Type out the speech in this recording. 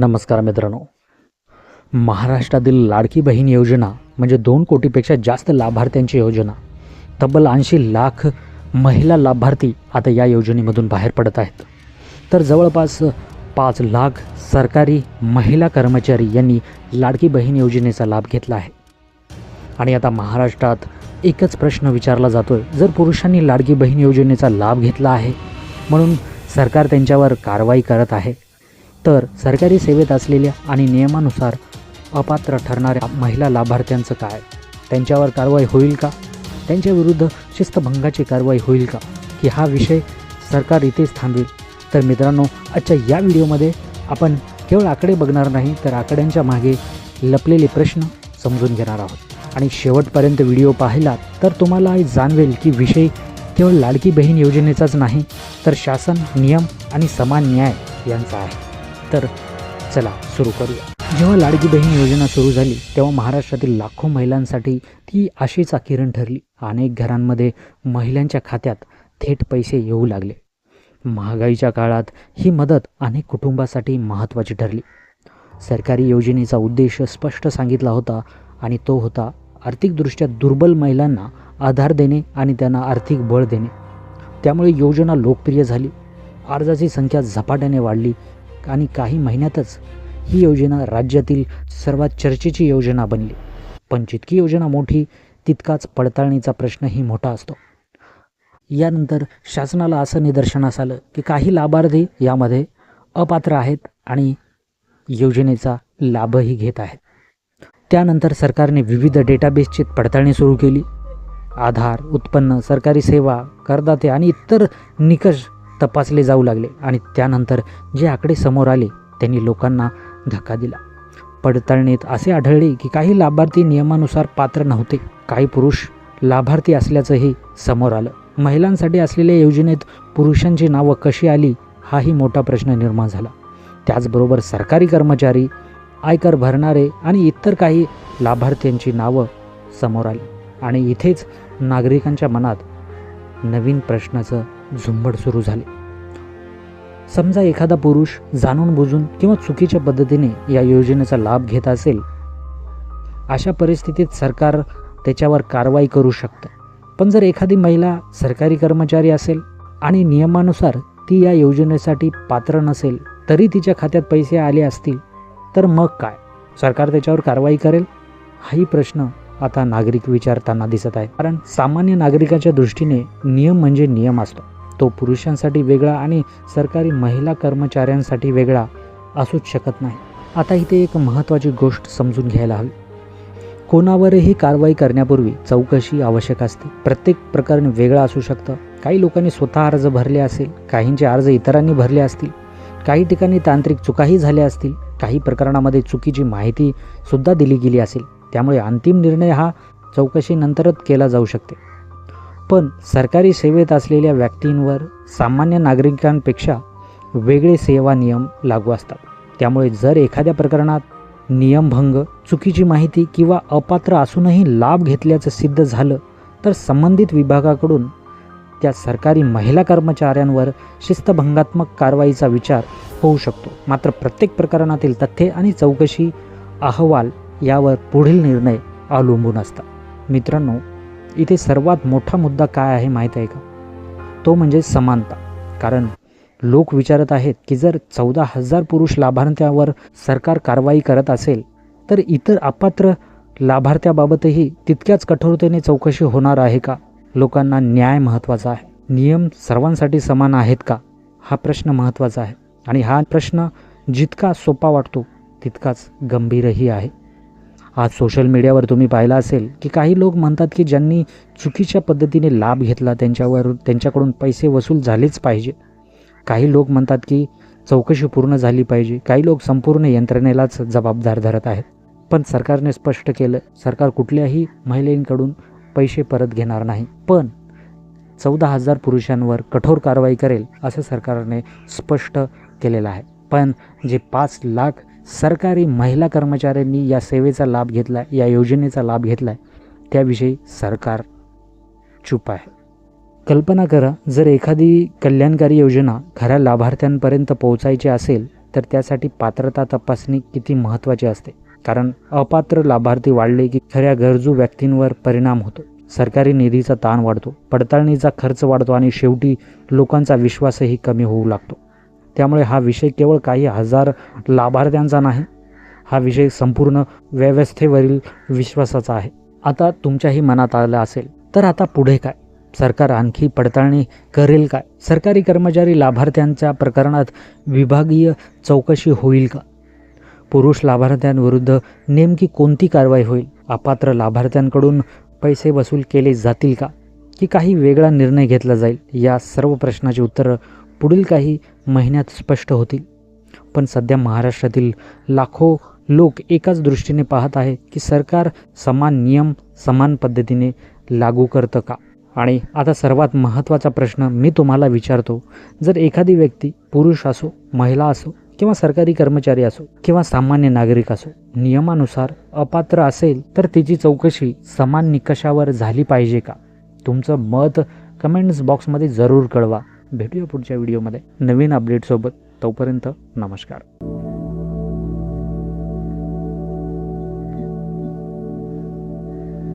नमस्कार मित्रांनो. महाराष्ट्रातील लाडकी बहीण योजना म्हणजे 2 कोटीपेक्षा जास्त लाभार्थ्यांची योजना. तब्बल 80 लाख महिला लाभार्थी आता या योजनेमधून बाहेर पडत आहेत. तर जवळपास 5 लाख सरकारी महिला कर्मचारी यांनी लाडकी बहीण योजनेचा लाभ घेतला आहे. आणि आता महाराष्ट्रात एकच प्रश्न विचारला जातोय, जर पुरुषांनी लाडकी बहीण योजनेचा लाभ घेतला आहे म्हणून सरकार त्यांच्यावर कारवाई करत आहे, तर सरकारी सेवेत असलेल्या आणि नियमानुसार अपात्र ठरणाऱ्या महिला लाभार्थ्यांचं काय? त्यांच्यावर कारवाई होईल का? त्यांच्याविरुद्ध शिस्तभंगाची कारवाई होईल का? की हा विषय सरकार इथेच थांबवेल? तर मित्रांनो, आजच्या या व्हिडिओमध्ये आपण केवळ आकडे बघणार नाही, तर आकड्यांच्या मागे लपलेले प्रश्न समजून घेणार आहोत. आणि शेवटपर्यंत व्हिडिओ पाहिला तर तुम्हाला जाणवेल की विषय केवळ लाडकी बहीण योजनेचाच नाही, तर शासन, नियम आणि समान न्याय यांचा आहे. तर चला सुरू करूया. जेव्हा लाडकी बहीण योजना सुरू झाली तेव्हा महाराष्ट्रातील लाखो महिलांसाठी ती आशेचा किरण ठरली. अनेक घरांमध्ये महिलांच्या खात्यात थेट पैसे येऊ लागले. महागाईच्या काळात ही मदत अनेक कुटुंबासाठी महत्त्वाची ठरली. सरकारी योजनेचा उद्देश स्पष्ट सांगितला होता आणि तो होता आर्थिकदृष्ट्या दुर्बल महिलांना आधार देणे आणि त्यांना आर्थिक बळ देणे. त्यामुळे योजना लोकप्रिय झाली. अर्जाची संख्या झपाट्याने वाढली आणि काही महिन्यातच ही योजना राज्यातील सर्वात चर्चेची योजना बनली. पण जितकी योजना मोठी तितकाच पडताळणीचा प्रश्नही मोठा असतो. यानंतर शासनाला असं निदर्शनास आलं की काही लाभार्थी यामध्ये अपात्र आहेत आणि योजनेचा लाभही घेत आहेत. त्यानंतर सरकारने विविध डेटाबेसची पडताळणी सुरू केली. आधार, उत्पन्न, सरकारी सेवा, करदाते आणि इतर निकष तपासले जाऊ लागले. आणि त्यानंतर जे आकडे समोर आले त्यांनी लोकांना धक्का दिला. पडताळणीत असे आढळले की काही लाभार्थी नियमानुसार पात्र नव्हते. काही पुरुष लाभार्थी असल्याचंही समोर आलं. महिलांसाठी असलेल्या योजनेत पुरुषांची नावं कशी आली हाही मोठा प्रश्न निर्माण झाला. त्याचबरोबर सरकारी कर्मचारी, आयकर भरणारे आणि इतर काही लाभार्थ्यांची नावं समोर आली. आणि इथेच नागरिकांच्या मनात नवीन प्रश्नाचं झुंबड सुरू झाले. समजा एखादा पुरुष जाणून बुजून किंवा चुकीच्या पद्धतीने या योजनेचा लाभ घेत असेल, अशा परिस्थितीत सरकार त्याच्यावर कारवाई करू शकतं. पण जर एखादी महिला सरकारी कर्मचारी असेल आणि नियमानुसार ती या योजनेसाठी पात्र नसेल, तरी तिच्या खात्यात पैसे आले असतील, तर मग काय? सरकार त्याच्यावर कारवाई करेल? हाही प्रश्न आता नागरिक विचारताना दिसत आहे. कारण सामान्य नागरिकाच्या दृष्टीने नियम म्हणजे नियम असतो. तो पुरुषांसाठी वेगळा आणि सरकारी महिला कर्मचाऱ्यांसाठी वेगळा असूच शकत नाही. आता इथे एक महत्त्वाची गोष्ट समजून घ्यायला हवी. कोणावरही कारवाई करण्यापूर्वी चौकशी आवश्यक असते. प्रत्येक प्रकरण वेगळं असू शकतं. काही लोकांनी स्वतः अर्ज भरले असेल, काहींचे अर्ज इतरांनी भरले असतील, काही ठिकाणी तांत्रिक चुकाही झाल्या असतील, काही प्रकरणामध्ये चुकीची माहिती सुद्धा दिली गेली असेल. त्यामुळे अंतिम निर्णय हा चौकशीनंतरच केला जाऊ शकते. पण सरकारी सेवेत असलेल्या व्यक्तींवर सामान्य नागरिकांपेक्षा वेगळे सेवा नियम लागू असतात. त्यामुळे जर एखाद्या प्रकरणात नियमभंग, चुकीची माहिती किंवा अपात्र असूनही लाभ घेतल्याचं सिद्ध झालं, तर संबंधित विभागाकडून त्या सरकारी महिला कर्मचाऱ्यांवर शिस्तभंगात्मक कारवाईचा विचार होऊ शकतो. मात्र प्रत्येक प्रकरणातील तथ्ये आणि चौकशी अहवाल यावर पुढील निर्णय अवलंबून असतात. मित्रांनो, इथे सर्वात मोठा मुद्दा काय आहे माहीत आहे का? तो म्हणजे समानता. कारण लोक विचारत आहेत की जर 14,000 पुरुष लाभार्थ्यावर सरकार कारवाई करत असेल, तर इतर अपात्र लाभार्थ्याबाबतही तितक्याच कठोरतेने चौकशी होणार आहे का? लोकांना न्याय महत्त्वाचा आहे. नियम सर्वांसाठी समान आहेत का? हा प्रश्न महत्त्वाचा आहे. आणि हा प्रश्न जितका सोपा वाटतो तितकाच गंभीरही आहे. आज सोशल मीडियावर तुम्ही पाहिलं असेल की काही लोक म्हणतात की ज्यांनी चुकीच्या पद्धतीने लाभ घेतला त्यांच्याकडून पैसे वसूल झालेच पाहिजे. काही लोक म्हणतात की चौकशी पूर्ण झाली पाहिजे. काही लोक संपूर्ण यंत्रणेलाच जबाबदार धरत आहेत. पण सरकारने स्पष्ट केलं, सरकार कुठल्याही महिलेकडून पैसे परत घेणार नाही. पण 14,000 पुरुषांवर कठोर कारवाई करेल असं सरकारने स्पष्ट केलेलं आहे. पण जे 5 लाख सरकारी महिला कर्मचाऱ्यांनी या सेवेचा लाभ घेतला, या योजनेचा लाभ घेतला, त्याविषयी सरकार चूप आहे. कल्पना करा, जर एखादी कल्याणकारी योजना खऱ्या लाभार्थ्यांपर्यंत पोहोचायची असेल तर त्यासाठी पात्रता तपासणी किती महत्त्वाची असते. कारण अपात्र लाभार्थी वाढले की खऱ्या गरजू व्यक्तींवर परिणाम होतो. सरकारी निधीचा ताण वाढतो, पडताळणीचा खर्च वाढतो आणि शेवटी लोकांचा विश्वासही कमी होऊ लागतो. त्यामुळे हा विषय केवळ काही हजार लाभार्थ्यांचा नाही, हा विषय संपूर्ण व्यवस्थेवरील विश्वासाचा आहे. आता तुमच्याही मनात आलं असेल, तर आता पुढे काय? सरकार आणखी पडताळणी करेल काय? सरकारी कर्मचारी लाभार्थ्यांच्या प्रकरणात विभागीय चौकशी होईल का? पुरुष लाभार्थ्यांविरुद्ध नेमकी कोणती कारवाई होईल? अपात्र लाभार्थ्यांकडून पैसे वसूल केले जातील का, की काही वेगळा निर्णय घेतला जाईल? या सर्व प्रश्नाची उत्तरं पुढील काही महिन्यात स्पष्ट होतील. पण सध्या महाराष्ट्रातील लाखो लोक एकाच दृष्टीने पाहत आहे की सरकार समान नियम समान पद्धतीने लागू करतं का? आणि आता सर्वात महत्त्वाचा प्रश्न मी तुम्हाला विचारतो, जर एखादी व्यक्ती पुरुष असो, महिला असो किंवा सरकारी कर्मचारी असो किंवा सामान्य नागरिक असो, नियमानुसार अपात्र असेल तर तिची चौकशी समान निकषावर झाली पाहिजे का? तुमचं मत कमेंट्स बॉक्समध्ये जरूर कळवा. भेटूया पुढच्या व्हिडिओमध्ये नवीन अपडेटसोबत. तोपर्यंत नमस्कार.